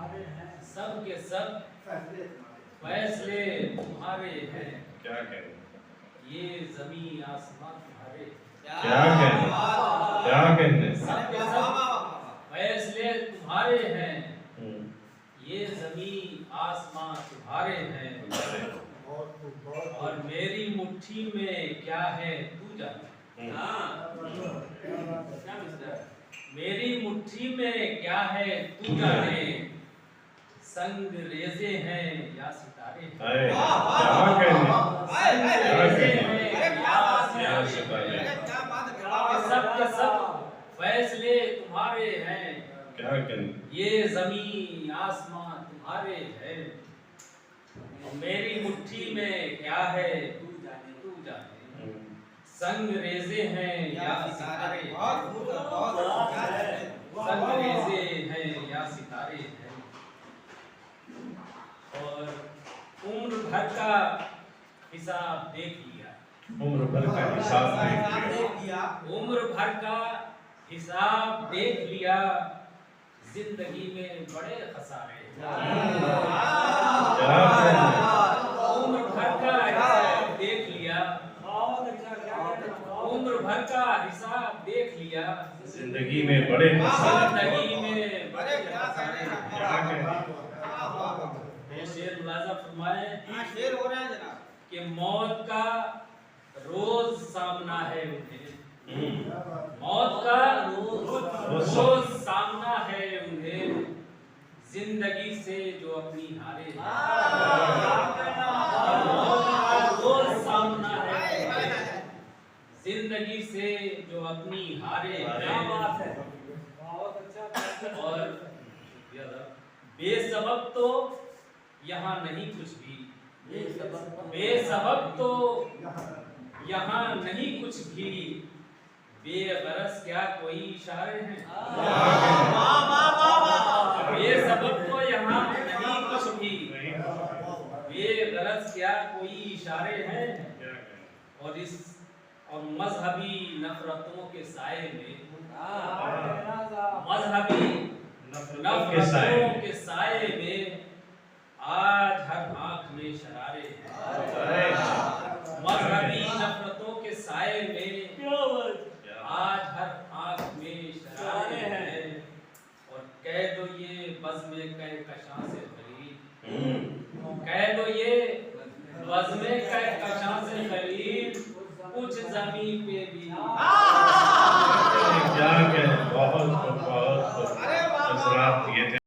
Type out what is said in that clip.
सब के सब फैसले तुम्हारे हैं। क्या कहें, ये जमीन आसमां तुम्हारे। क्या कहें, क्या कहने। सब के सब फैसले तुम्हारे हैं। ये जमीन आसमां तुम्हारे हैं। और मेरी मुट्ठी में क्या है तू जाने। मेरी मुट्ठी में क्या है तू जाने। संग रेजे हैं या सितारे हैं। क्या कहने, संग रेजे हैं या सितारे हैं। सब के सब फैसले तुम्हारे हैं। क्या कहने। ये जमीन आसमां तुम्हारे हैं। मेरी मुट्ठी में क्या है तू जाने। संग रेजे हैं या सितारे हैं। संग रेजे हैं या सितारे हैं। और उम्र भर का हिसाब देख लिया। उम्र भर का हिसाब देख लिया। उम्र भर का हिसाब देख लिया। जिंदगी में बड़े खसारे। उम्र भर का हिसाब देख लिया। उम्र भर का हिसाब देख लिया। जिंदगी में बड़े जिंदगी में बड़े खसारे। क्या कहने। ये शेर मुलाजा फरमाए शेर हो रहा है जनाब कि मौत का रोज सामना है उन्हें। मौत का रोज सामना है उन्हें। जिंदगी से जो अपनी हारे। मौत का रोज सामना है जिंदगी से जो अपनी हारे हैं। और बेसबब तो यहाँ नहीं कुछ भी। बेसबब तो यहाँ नहीं कुछ भी। बेगरज क्या कोई इशारे हैं। बेसबब तो यहाँ नहीं कुछ भी। बेगरज क्या कोई इशारे हैं। और मजहबी नफरतों के साए में। मजहबी नफरतों के साए में आज हर आंख में शरारे हैं। मजहबी नफरतों के साए में आज हर आंख में शरारे हैं। और कह दो ये बज़्म कहकशां से करीब। कह दो ये बज़्म कहकशां से करीब। कुछ ज़मीन पे भी क्या कहें। बहुत असरात ये थे।